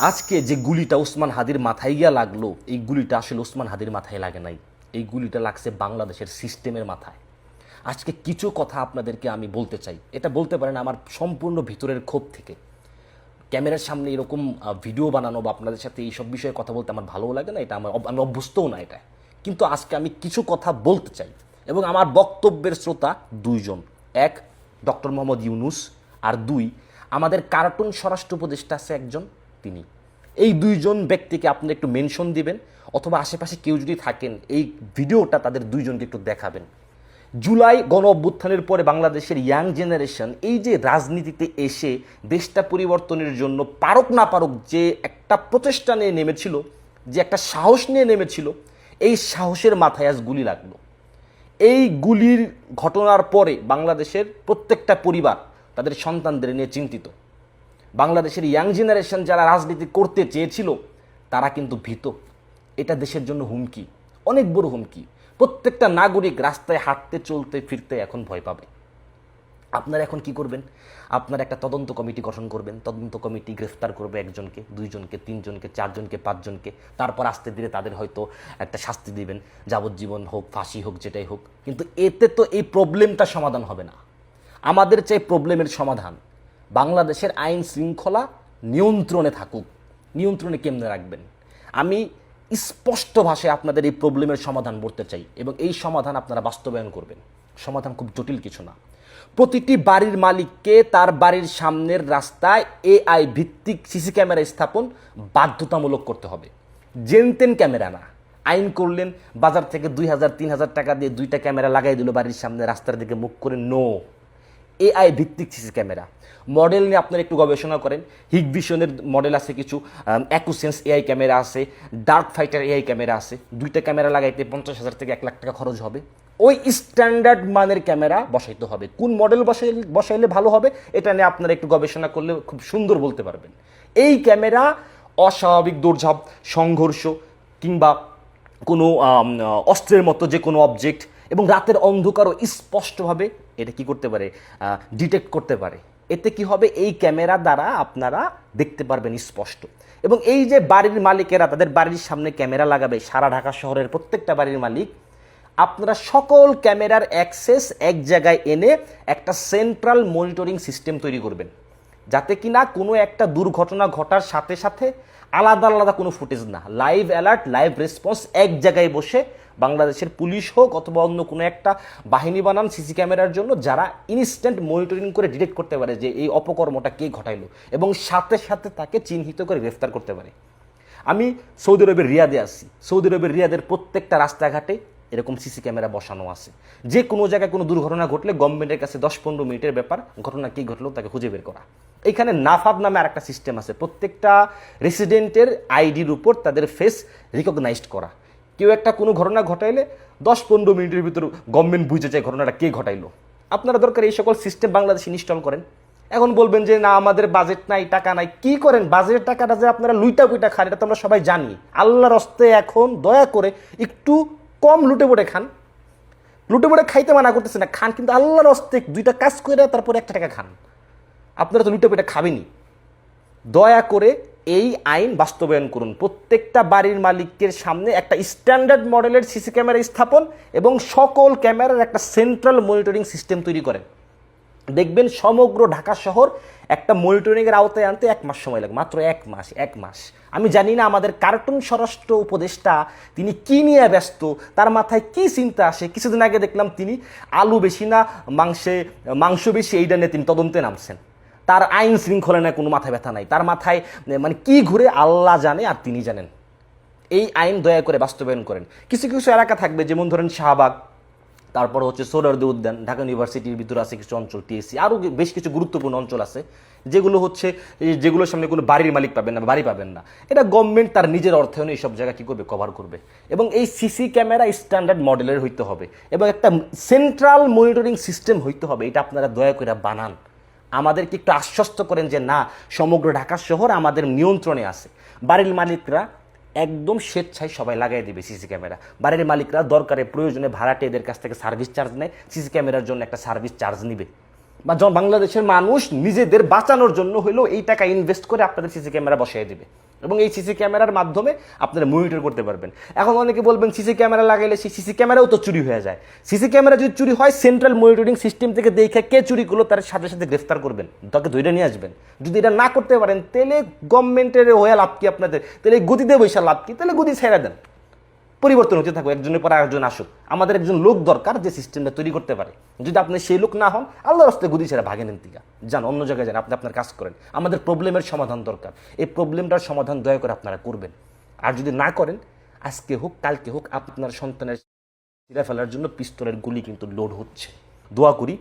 আজকে যে গুলিটা ওসমান হাদির মাথায় গিয়া লাগলো, এই গুলিটা আসলে ওসমান হাদির মাথায় লাগে নাই, এই গুলিটা লাগছে বাংলাদেশের সিস্টেমের মাথায়। আজকে কিছু কথা আপনাদেরকে আমি বলতে চাই, এটা বলতে পারেন আমার সম্পূর্ণ ভিতরের ক্ষোভ থেকে। ক্যামেরার সামনে এরকম ভিডিও বানানো বা আপনাদের সাথে এইসব বিষয়ে কথা বলতে আমার ভালোও লাগে না, এটা আমি অভ্যস্তও না এটা। কিন্তু আজকে আমি কিছু কথা বলতে চাই এবং আমার বক্তব্যের শ্রোতা দুইজন, এক ডক্টর মোহাম্মদ ইউনুস, আর দুই আমাদের কার্টুন স্বরাষ্ট্র উপদেষ্টা আছে একজন, তিনি। এই দুইজন ব্যক্তিকে আপনি একটু মেনশন দিবেন, অথবা আশেপাশে কেউ যদি থাকেন এই ভিডিওটা তাদের দুইজনকে একটু দেখাবেন। জুলাই গণ অভ্যুত্থানের পরে বাংলাদেশের ইয়াং জেনারেশন এই যে রাজনীতিতে এসে দেশটা পরিবর্তনের জন্য পারুক না পারুক যে একটা প্রচেষ্টা নিয়ে নেমেছিল, যে একটা সাহস নিয়ে নেমেছিল, এই সাহসের মাথায় আজ গুলি লাগলো। এই গুলির ঘটনার পরে বাংলাদেশের প্রত্যেকটা পরিবার তাদের সন্তানদের নিয়ে চিন্তিত। বাংলাদেশের ইয়াং জেনারেশন যারা রাজনীতি করতে চেয়েছিল তারা কিন্তু ভীত। এটা দেশের জন্য হুমকি, অনেক বড় হুমকি। প্রত্যেকটা নাগরিক রাস্তায় হাঁটতে চলতে ফিরতে এখন ভয় পাবে। আপনারা এখন কি করবেন? আপনারা একটা তদন্ত কমিটি গঠন করবেন, তদন্ত কমিটি গ্রেফতার করবে একজনকে, দুইজনকে, তিনজনকে, চারজনকে, পাঁচজনকে, তারপর আস্তে ধীরে তাদের হয়তো একটা শাস্তি দিবেন, যাবজ্জীবন হোক, ফাঁসি হোক, যেটাই হোক। কিন্তু এতে তো এই প্রবলেমটা সমাধান হবে না। আমাদের চাই প্রবলেমের সমাধান। বাংলাদেশের আইন শৃঙ্খলা নিয়ন্ত্রণে থাকুক। নিয়ন্ত্রণে কেমনে রাখবেন? আমি স্পষ্ট ভাষায় আপনাদের এই প্রবলেমের সমাধান বলতে চাই এবং এই সমাধান আপনারা বাস্তবায়ন করবেন। সমাধান খুব জটিল কিছু না। প্রতিটি বাড়ির মালিককে তার বাড়ির সামনের রাস্তায় এআই ভিত্তিক সিসি ক্যামেরা স্থাপন বাধ্যতামূলক করতে হবে। জেনতেন ক্যামেরা না। আইন করলেন, বাজার থেকে 2000-3000 টাকা দিয়ে 2টা ক্যামেরা লাগাই দিল বাড়ির সামনে রাস্তার দিকে মুখ করে। নো, এআই ভিত্তিক সিসি ক্যামেরা। মডেল নিয়ে আপনারা একটু গবেষণা করেন। হিগভিশনের মডেল আছে কিছু, অ্যাকুসেন্স এআই ক্যামেরা আছে, ডার্ক ফাইটার এআই ক্যামেরা আছে। 2টা ক্যামেরা লাগাইতে 50,000 থেকে 1 লাখ টাকা খরচ হবে। ওই স্ট্যান্ডার্ড মানের ক্যামেরা বসাইতে হবে। কোন মডেল বসাইলে ভালো হবে এটা নিয়ে আপনারা একটু গবেষণা করলে খুব সুন্দর বলতে পারবেন। এই ক্যামেরা অস্বাভাবিক দৌড়ঝাঁপ, সংঘর্ষ কিংবা কোনো অস্ত্রের মতো যে কোনো অবজেক্ট এবং রাতের অন্ধকারও স্পষ্টভাবে এটা কি করতে পারে, ডিটেক্ট করতে পারে। এতে কি হবে? এই ক্যামেরা দ্বারা আপনারা দেখতে পারবেন স্পষ্ট। এবং এই যে বাড়ির মালিকেরা তাদের বাড়ির সামনে ক্যামেরা লাগাবে, সারা ঢাকা শহরের প্রত্যেকটা বাড়ির মালিক, আপনারা সকল ক্যামেরার অ্যাক্সেস এক জায়গায় এনে একটা সেন্ট্রাল মনিটরিং সিস্টেম তৈরি করবেন, যাতে কিনা কোনো একটা দুর্ঘটনা ঘটার সাথে সাথে আলাদা আলাদা কোনো ফুটেজ না, লাইভ অ্যালার্ট, লাইভ রেসপন্স এক জায়গায় বসে বাংলাদেশের পুলিশ হোক অথবা অন্য কোনো একটা বাহিনী বানান সিসি ক্যামেরার জন্য, যারা ইনস্ট্যান্ট মনিটরিং করে ডিটেক্ট করতে পারে যে এই অপকর্মটা কে ঘটাইলো এবং সাথে সাথে তাকে চিহ্নিত করে গ্রেফতার করতে পারে। আমি সৌদি আরবের রিয়াদে আছি। সৌদি আরবের রিয়াদের প্রত্যেকটা রাস্তাঘাটে এরকম সিসি ক্যামেরা বসানো আছে। যে কোনো জায়গায় কোনো দুর্ঘটনা ঘটলে গভর্নমেন্টের কাছে 10-15 মিনিটের ব্যাপার, ঘটনা কী ঘটলো তাকে খুঁজে বের করা। এখানে নাফাদ নামে আর একটা সিস্টেম আছে, প্রত্যেকটা রেসিডেন্টের আইডির উপর তাদের ফেস রিকগনাইজড করা। কেউ একটা কোনো ঘটনা ঘটাইলে 10-15 মিনিটের ভিতর গভর্নমেন্ট বুঝে যায় ঘটনাটা কে ঘটাইলো। আপনারা দরকার এই সকল সিস্টেম বাংলাদেশে ইনস্টল করেন। এখন বলবেন যে না আমাদের বাজেট নাই, টাকা নাই। কি করেন? বাজেটের টাকাটা যে আপনারা লুইটা পুইটা খান এটা তো আমরা সবাই জানি। আল্লাহর হস্তে এখন দয়া করে একটু কম লুটে পড়ে খান। লুটে পড়ে খাইতে মানা করতেছে না, খান, কিন্তু আল্লাহর হস্তে 2টা কাজ করে তারপরে 1 টাকা খান। আপনারা তো লুটে পেটে খাবেনই। দয়া করে এই আইন বাস্তবায়ন করুন। প্রত্যেকটা বাড়ির মালিকের সামনে একটা স্ট্যান্ডার্ড মডেলের সিসি ক্যামেরা স্থাপন এবং সকল ক্যামেরার একটা সেন্ট্রাল মনিটরিং সিস্টেম তৈরি করেন। দেখবেন সমগ্র ঢাকা শহর একটা মনিটরিংয়ের আওতায় আনতে 1 মাস সময় লাগে, মাত্র 1 মাস। আমি জানি না আমাদের কার্টুন স্বরাষ্ট্র উপদেষ্টা তিনি কি নিয়ে ব্যস্ত, তার মাথায় কি চিন্তা আসে। কিছুদিন আগে দেখলাম তিনি আলু বেশি না মাংস বেশি এইটা নিয়ে তিনি তদন্তে নামছেন। তার আইন শৃঙ্খলা নিয়ে কোনো মাথা ব্যথা নাই, তার মাথায় মানে কি ঘুরে আল্লাহ জানে আর তিনি জানেন। এই আইন দয়া করে বাস্তবায়ন করেন। কিছু কিছু এলাকা থাকবে, যেমন ধরেন শাহবাগ, তারপর হচ্ছে সোহরাওয়ার্দী উদ্যান, ঢাকা ইউনিভার্সিটির ভিতরে আছে কিছু অঞ্চল, টিএসসি, আরও বেশ কিছু গুরুত্বপূর্ণ অঞ্চল আছে যেগুলো হচ্ছে যেগুলোর সামনে কোনো বাড়ির মালিক পাবেন না, বাড়ি পাবেন না। এটা গভর্নমেন্ট তার নিজের অর্থায়নে এইসব জায়গা কী করবে, কভার করবে। এবং এই সিসি ক্যামেরা স্ট্যান্ডার্ড মডেলের হইতে হবে এবং একটা সেন্ট্রাল মনিটরিং সিস্টেম হইতে হবে। এটা আপনারা দয়া করে বানান। আমাদেরকে একটু আশ্বস্ত করেন যে না, সমগ্র ঢাকা শহর আমাদের নিয়ন্ত্রণে আছে। বাড়ির মালিকরা একদম স্বেচ্ছায় সবাই লাগাই দেবে সিসি ক্যামেরা। বাড়ির মালিকরা দরকারে প্রয়োজনে ভাড়াটে এদের কাছ থেকে সার্ভিস চার্জ নেয়, সিসি ক্যামেরার জন্য একটা সার্ভিস চার্জ নিবে। বা বাংলাদেশের মানুষ নিজেদের বাঁচানোর জন্য হলেও এই টাকা ইনভেস্ট করে আপনাদের সিসি ক্যামেরা বসিয়ে দিবে এবং এই সিসি ক্যামেরার মাধ্যমে আপনারা মনিটর করতে পারবেন। এখন অনেকে বলবেন সিসি ক্যামেরা লাগাইলে সেই সিসি ক্যামেরাও তো চুরি হয়ে যায়। সিসি ক্যামেরা যদি চুরি হয় সেন্ট্রাল মনিটরিং সিস্টেম থেকে দেখে কে চুরি করলো তার সাথে সাথে গ্রেফতার করবেন, তাকে ধরে নিয়ে আসবেন। যদি এটা না করতে পারেন তাহলে গভর্নমেন্টের হয়ে লাভ কি আপনাদের? তাহলে গদিতে বৈশা লাভ কি? তাহলে গদি ছেড়ে দেন, পরিবর্তন হতে থাকবে, একজনের পর আরেকজন আসুক। আমাদের একজন লোক দরকার যে সিস্টেমটা তৈরি করতে পারে। যদি আপনি সেই লোক না হন, আল্লাহর রাস্তায় গুদি ছেড়ে ভাগেন থেকে যান, অন্য জায়গায় যান, আপনি আপনার কাজ করেন। আমাদের প্রবলেমের সমাধান দরকার, এই প্রবলেমটার সমাধান দয়া করে আপনারা করবেন। আর যদি না করেন, আজকে হোক কালকে হোক আপনার সন্তানের ছিঁড়ে ফেলার জন্য পিস্তলের গুলি কিন্তু লোড হচ্ছে। দোয়া করি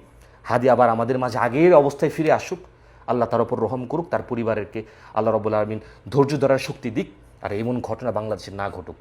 হাদি আবার আমাদের মাঝে আগের অবস্থায় ফিরে আসুক, আল্লাহ তার উপর রহম করুক, তার পরিবারকে আল্লাহ রাব্বুল আলামিন ধৈর্য ধরার শক্তি দিক, আর এমন ঘটনা বাংলাদেশে না ঘটুক।